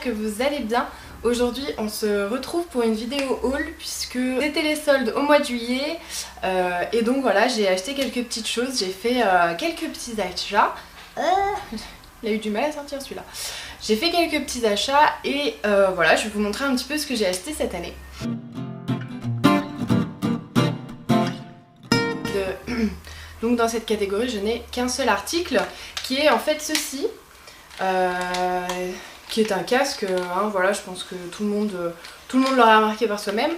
que vous allez bien. Aujourd'hui on se retrouve pour une vidéo haul puisque c'était les soldes au mois de juillet et donc voilà, j'ai acheté quelques petites choses, j'ai fait quelques petits achats. Il a eu du mal à sortir celui-là. J'ai fait quelques petits achats et voilà, je vais vous montrer un petit peu ce que j'ai acheté cette année. Donc dans cette catégorie je n'ai qu'un seul article qui est en fait ceci, qui est un casque, hein, voilà, je pense que tout le monde l'aura remarqué par soi-même,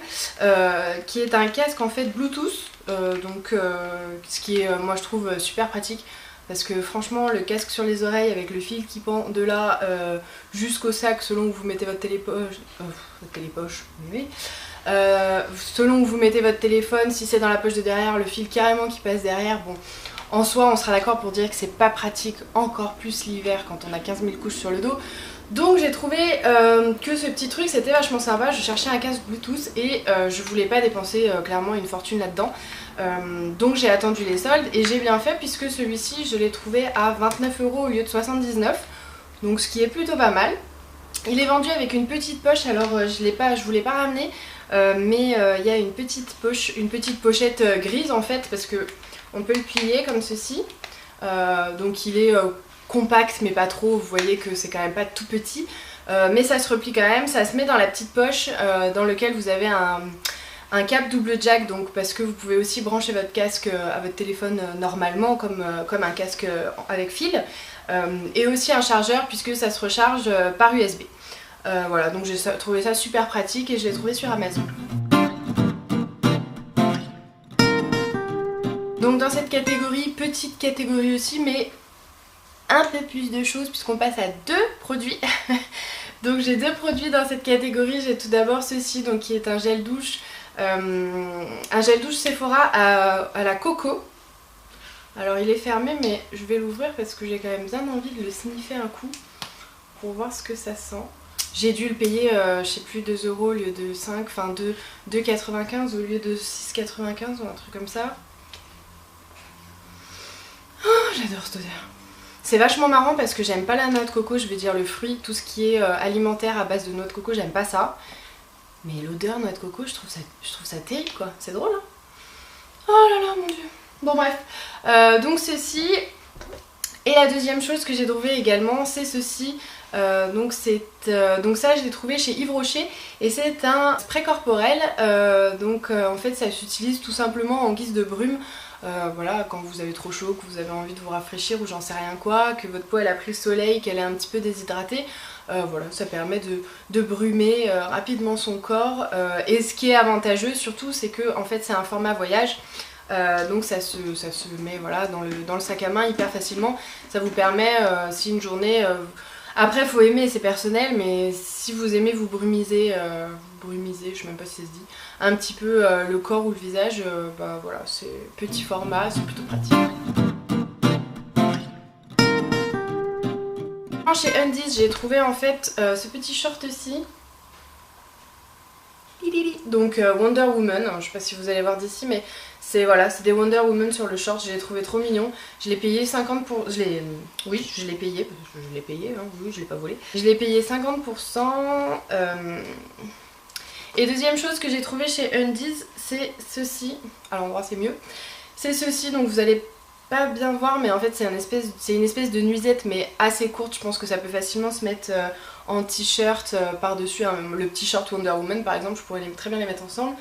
qui est un casque en fait Bluetooth, ce qui est moi je trouve super pratique. Parce que franchement le casque sur les oreilles avec le fil qui pend de là jusqu'au sac selon où vous mettez votre télépoche, oui. Selon où vous mettez votre téléphone, si c'est dans la poche de derrière, le fil carrément qui passe derrière, bon, en soi on sera d'accord pour dire que c'est pas pratique, encore plus l'hiver quand on a 15 000 couches sur le dos. Donc j'ai trouvé que ce petit truc c'était vachement sympa, je cherchais un casque Bluetooth et je voulais pas dépenser clairement une fortune là-dedans. Donc j'ai attendu les soldes et j'ai bien fait puisque celui-ci je l'ai trouvé à 29 € au lieu de 79, donc ce qui est plutôt pas mal. Il est vendu avec une petite poche, alors je voulais pas ramener, mais il y a une petite pochette grise en fait parce que on peut le plier comme ceci, donc il est compact mais pas trop, vous voyez que c'est quand même pas tout petit, mais ça se replie quand même, ça se met dans la petite poche dans lequel vous avez un câble double jack, donc parce que vous pouvez aussi brancher votre casque à votre téléphone normalement comme un casque avec fil, et aussi un chargeur puisque ça se recharge par USB. Voilà, donc j'ai trouvé ça super pratique et je l'ai trouvé sur Amazon. Donc dans cette catégorie, petite catégorie aussi, mais un peu plus de choses puisqu'on passe à deux produits. Donc j'ai deux produits dans cette catégorie. J'ai tout d'abord ceci, donc qui est un gel douche Sephora à la coco. Alors il est fermé mais je vais l'ouvrir parce que j'ai quand même bien envie de le sniffer un coup pour voir ce que ça sent. J'ai dû le payer, je sais plus, 2 € au lieu de 5, enfin 2,95 au lieu de 6,95 ou un truc comme ça. Oh, j'adore cette odeur. C'est vachement marrant parce que j'aime pas la noix de coco, je vais dire le fruit, tout ce qui est alimentaire à base de noix de coco, j'aime pas ça. Mais l'odeur noix de coco, je trouve ça terrible quoi, c'est drôle hein. Oh là là mon dieu. Bon bref, donc ceci. Et la deuxième chose que j'ai trouvé également, c'est ceci. Donc ça je l'ai trouvé chez Yves Rocher et c'est un spray corporel, en fait ça s'utilise tout simplement en guise de brume. Voilà, quand vous avez trop chaud, que vous avez envie de vous rafraîchir ou j'en sais rien quoi, que votre peau elle a pris le soleil, qu'elle est un petit peu déshydratée, voilà, ça permet de brumer rapidement son corps, et ce qui est avantageux surtout c'est que en fait c'est un format voyage. Donc ça se met voilà, dans le sac à main hyper facilement. Ça vous permet, si une journée... après faut aimer, c'est personnel, mais si vous aimez vous brumiser, je sais même pas si ça se dit, un petit peu le corps ou le visage, bah voilà, c'est petit format, c'est plutôt pratique. Chez Undies j'ai trouvé en fait ce petit short-ci. Donc Wonder Woman, je sais pas si vous allez voir d'ici mais c'est voilà, c'est des Wonder Woman sur le short, je l'ai trouvé trop mignon. Je l'ai payé 50 pour... Oui, je l'ai payé, parce que je l'ai payé, hein, oui, je l'ai pas volé. Je l'ai payé 50%. Et deuxième chose que j'ai trouvé chez Undies, c'est ceci. À l'endroit c'est mieux. C'est ceci, donc vous allez pas bien voir mais en fait c'est une espèce de nuisette mais assez courte, je pense que ça peut facilement se mettre en t-shirt par-dessus le petit short Wonder Woman par exemple, je pourrais très bien les mettre ensemble.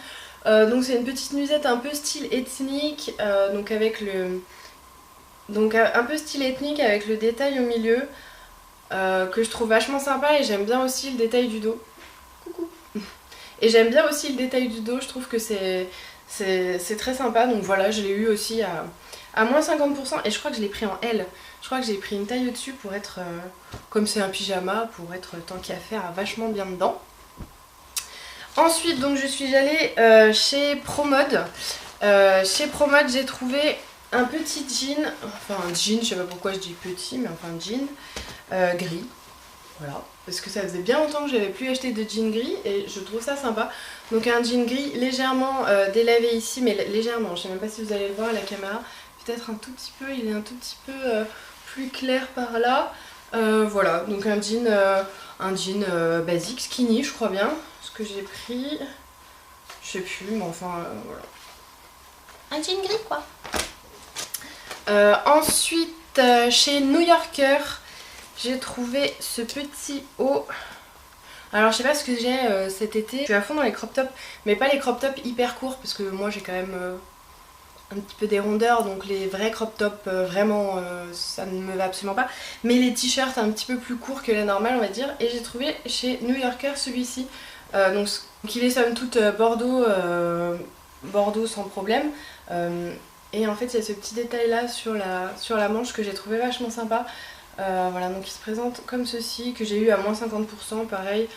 Donc c'est une petite nuisette un peu style ethnique, donc avec un peu style ethnique avec le détail au milieu, que je trouve vachement sympa et j'aime bien aussi le détail du dos. Coucou. Et j'aime bien aussi le détail du dos, je trouve que c'est très sympa, donc voilà, je l'ai eu aussi à moins 50% et je crois que je l'ai pris en L. Je crois que j'ai pris une taille au-dessus pour être, comme c'est un pyjama, pour être tant qu'à faire vachement bien dedans. Ensuite donc je suis allée chez Promode. Chez Promode j'ai trouvé un petit jean, enfin un jean, je sais pas pourquoi je dis petit, mais enfin un jean gris. Voilà, parce que ça faisait bien longtemps que j'avais plus acheté de jean gris et je trouve ça sympa. Donc un jean gris légèrement délavé ici, mais légèrement, je sais même pas si vous allez le voir à la caméra. Peut-être un tout petit peu, il est un tout petit peu plus clair par là. Voilà, donc un jean un jean basique, skinny je crois bien, ce que j'ai pris, je sais plus mais enfin voilà. Un jean gris quoi. Ensuite chez New Yorker j'ai trouvé ce petit haut. Alors je sais pas ce que j'ai cet été, je suis à fond dans les crop tops, mais pas les crop tops hyper courts parce que moi j'ai quand même un petit peu des rondeurs, donc les vrais crop tops vraiment ça ne me va absolument pas, mais les t-shirts un petit peu plus courts que la normale on va dire, et j'ai trouvé chez New Yorker celui-ci, donc il est somme toute Bordeaux, Bordeaux sans problème, et en fait il y a ce petit détail là sur la manche que j'ai trouvé vachement sympa. Voilà, donc il se présente comme ceci, que j'ai eu à moins 50%, pareil,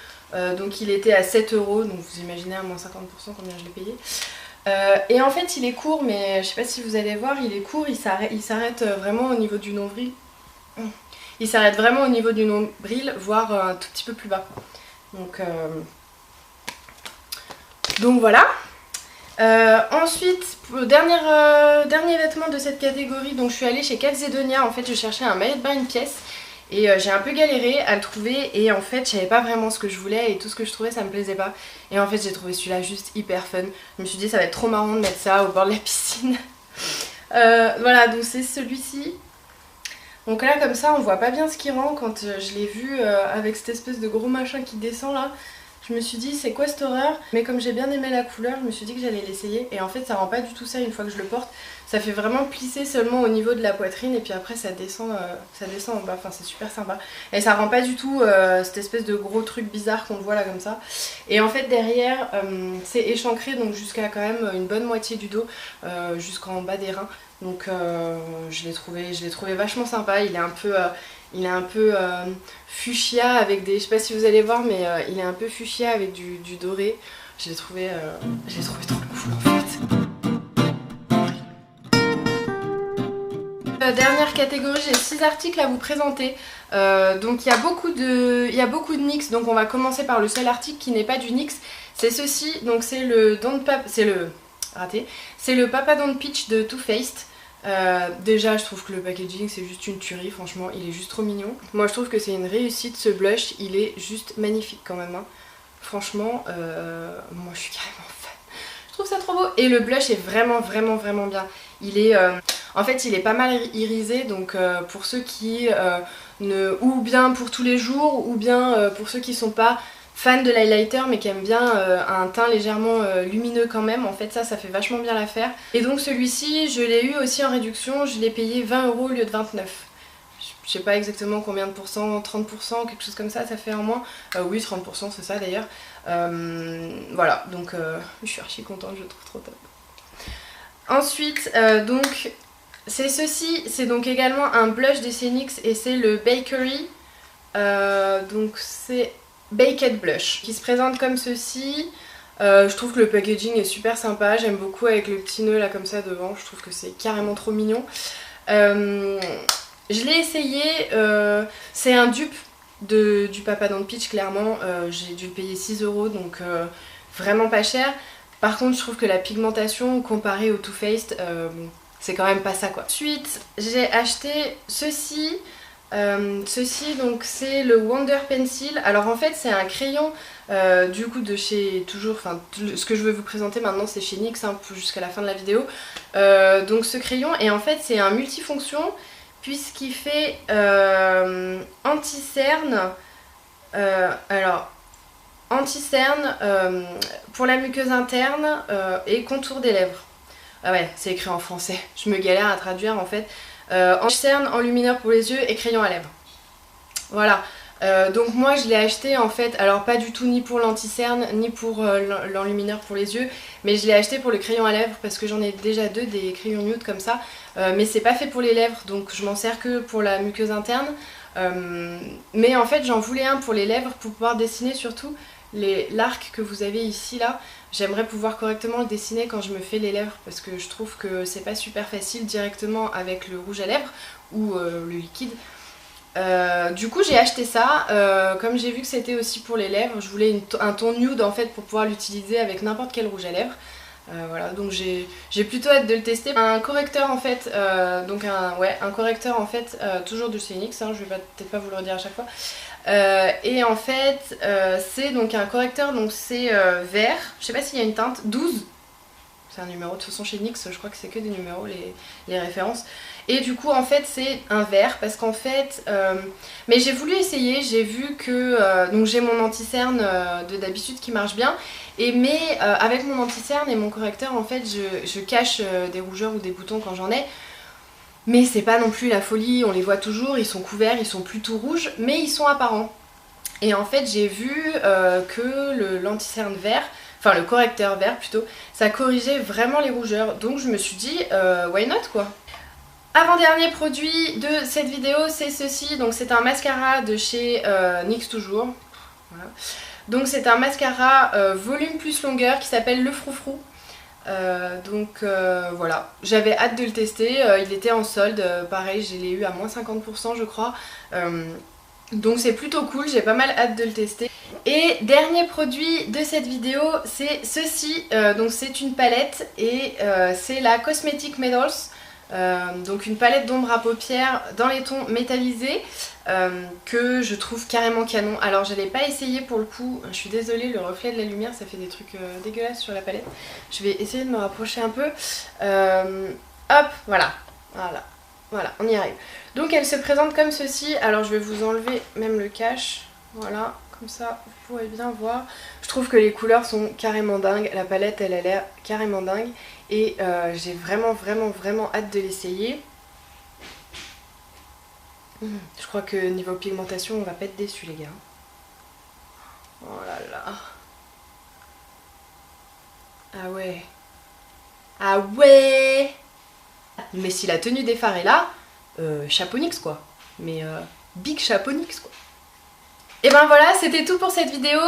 donc il était à 7 €, donc vous imaginez à moins 50% combien je l'ai payé. Et en fait il est court, mais je sais pas si vous allez voir, il est court, il s'arrête vraiment au niveau du nombril. Il s'arrête vraiment au niveau du nombril, voire un tout petit peu plus bas. Donc voilà. Ensuite, dernier vêtement de cette catégorie, donc je suis allée chez Calzedonia. En fait je cherchais un maillot de bain, une pièce, et j'ai un peu galéré à le trouver, et en fait je savais pas vraiment ce que je voulais, et tout ce que je trouvais ça me plaisait pas, et en fait j'ai trouvé celui-là juste hyper fun. Je me suis dit ça va être trop marrant de mettre ça au bord de la piscine. Voilà, donc c'est celui-ci. Donc là comme ça on voit pas bien ce qui rend. Quand je l'ai vu avec cette espèce de gros machin qui descend là, je me suis dit c'est quoi cette horreur, mais comme j'ai bien aimé la couleur je me suis dit que j'allais l'essayer, et en fait ça rend pas du tout ça une fois que je le porte. Ça fait vraiment plisser seulement au niveau de la poitrine, et puis après ça descend en bas, enfin c'est super sympa, et ça rend pas du tout cette espèce de gros truc bizarre qu'on voit là comme ça. Et en fait derrière c'est échancré, donc jusqu'à quand même une bonne moitié du dos, jusqu'en bas des reins, donc je l'ai trouvé vachement sympa. Il est un peu fuchsia avec des... Je sais pas si vous allez voir, mais il est un peu fuchsia avec du doré. Je l'ai trouvé trop cool en fait. Dernière catégorie, j'ai 6 articles à vous présenter. Donc il y a beaucoup de NYX, donc on va commencer par le seul article qui n'est pas du NYX. C'est ceci, donc c'est le Papa Don't Peach de Too Faced. Déjà je trouve que le packaging c'est juste une tuerie, franchement il est juste trop mignon. Moi je trouve que c'est une réussite ce blush, il est juste magnifique quand même hein. Franchement moi je suis carrément fan, je trouve ça trop beau, et le blush est vraiment bien. Il est en fait il est pas mal irisé, donc pour ceux qui ou bien pour tous les jours, ou bien pour ceux qui sont pas fan de l'highlighter mais qui aime bien un teint légèrement lumineux quand même, en fait ça fait vachement bien l'affaire. Et donc celui-ci je l'ai eu aussi en réduction, je l'ai payé 20 € au lieu de 29. Je sais pas exactement combien de pourcents, 30%, quelque chose comme ça fait en moins. Oui 30% c'est ça d'ailleurs. Voilà, donc je suis archi contente, je le trouve trop top. Ensuite donc c'est ceci, c'est donc également un blush de NYX, et c'est le Bakery. Donc c'est Baked Blush, qui se présente comme ceci. Je trouve que le packaging est super sympa, j'aime beaucoup avec le petit nœud là comme ça devant, je trouve que c'est carrément trop mignon. Je l'ai essayé, c'est un dupe du Papa Don't Peach clairement, j'ai dû le payer 6 €, donc vraiment pas cher. Par contre je trouve que la pigmentation comparée au Too Faced, c'est quand même pas ça quoi. Ensuite j'ai acheté ceci. Ceci donc c'est le Wonder Pencil. Alors en fait c'est un crayon du coup de chez ce que je vais vous présenter maintenant c'est chez NYX hein, jusqu'à la fin de la vidéo. Donc ce crayon, et en fait c'est un multifonction puisqu'il fait anti-cerne, anti-cerne pour la muqueuse interne et contour des lèvres. Ah ouais, c'est écrit en français, je me galère à traduire en fait. Anti-cerne, enlumineur pour les yeux et crayon à lèvres. Voilà, donc moi je l'ai acheté en fait, alors pas du tout ni pour l'anti-cerne ni pour l'enlumineur pour les yeux, mais je l'ai acheté pour le crayon à lèvres parce que j'en ai déjà deux, des crayons nude comme ça, mais c'est pas fait pour les lèvres, donc je m'en sers que pour la muqueuse interne. Mais en fait j'en voulais un pour les lèvres pour pouvoir dessiner surtout l'arc que vous avez ici là. J'aimerais pouvoir correctement le dessiner quand je me fais les lèvres, parce que je trouve que c'est pas super facile directement avec le rouge à lèvres ou le liquide. Du coup j'ai acheté ça, comme j'ai vu que c'était aussi pour les lèvres, je voulais un ton nude en fait pour pouvoir l'utiliser avec n'importe quel rouge à lèvres. Voilà, donc j'ai plutôt hâte de le tester. Un correcteur en fait, donc un correcteur en fait, toujours de chez NYX, hein, je vais peut-être pas vous le redire à chaque fois. Et en fait, c'est donc un correcteur, donc c'est vert, je sais pas s'il y a une teinte, 12. C'est un numéro, de toute façon chez NYX je crois que c'est que des numéros les références. Et du coup en fait c'est un vert parce qu'en fait mais j'ai voulu essayer, j'ai vu que donc j'ai mon anti-cerne de d'habitude qui marche bien mais avec mon anti-cerne et mon correcteur en fait je cache des rougeurs ou des boutons quand j'en ai. Mais c'est pas non plus la folie, on les voit toujours, ils sont couverts, ils sont plus tout rouges mais ils sont apparents. Et en fait j'ai vu que l'anti-cerne vert, enfin le correcteur vert plutôt, ça corrigeait vraiment les rougeurs. Donc je me suis dit why not quoi. Avant-dernier produit de cette vidéo, c'est ceci. Donc c'est un mascara de chez NYX toujours. Voilà. Donc c'est un mascara volume plus longueur qui s'appelle le Froufrou. Voilà, j'avais hâte de le tester, il était en solde, pareil je l'ai eu à moins 50% je crois. Donc c'est plutôt cool, j'ai pas mal hâte de le tester. Et dernier produit de cette vidéo, c'est ceci. Donc c'est une palette et c'est la Cosmetic Medals. Donc une palette d'ombre à paupières dans les tons métallisés que je trouve carrément canon. Alors je l'ai pas essayé pour le coup, je suis désolée, le reflet de la lumière ça fait des trucs dégueulasses sur la palette. Je vais essayer de me rapprocher un peu. Hop, voilà, on y arrive. Donc elle se présente comme ceci. Alors je vais vous enlever même le cache, voilà, comme ça vous pourrez bien voir. Je trouve que les couleurs sont carrément dingues, la palette elle a l'air carrément dingue. Et j'ai vraiment hâte de l'essayer. Je crois que niveau pigmentation on va pas être déçus les gars. Oh là là. Ah ouais. Ah ouais. Mais si la tenue des phares est là, chapeau NYX quoi. Mais big chapeau NYX quoi. Et ben voilà, c'était tout pour cette vidéo,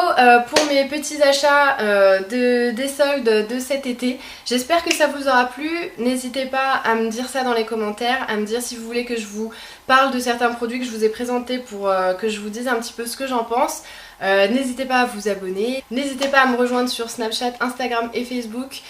pour mes petits achats des soldes de cet été. J'espère que ça vous aura plu. N'hésitez pas à me dire ça dans les commentaires, à me dire si vous voulez que je vous parle de certains produits que je vous ai présentés pour que je vous dise un petit peu ce que j'en pense. N'hésitez pas à vous abonner, n'hésitez pas à me rejoindre sur Snapchat, Instagram et Facebook.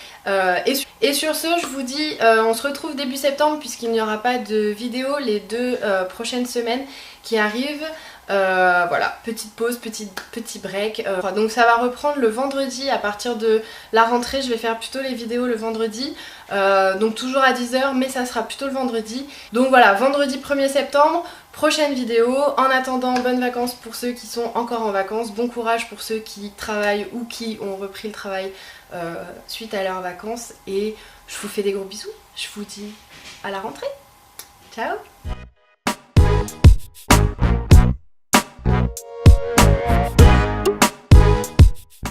Et sur ce, je vous dis, on se retrouve début septembre puisqu'il n'y aura pas de vidéo les 2 prochaines semaines qui arrivent. Voilà, petite pause, petit break. Donc ça va reprendre le vendredi à partir de la rentrée. Je vais faire plutôt les vidéos le vendredi. Donc toujours à 10 h, mais ça sera plutôt le vendredi. Donc voilà, vendredi 1er septembre, prochaine vidéo. En attendant, bonnes vacances pour ceux qui sont encore en vacances. Bon courage pour ceux qui travaillent ou qui ont repris le travail suite à leurs vacances. Et je vous fais des gros bisous. Je vous dis à la rentrée. Ciao!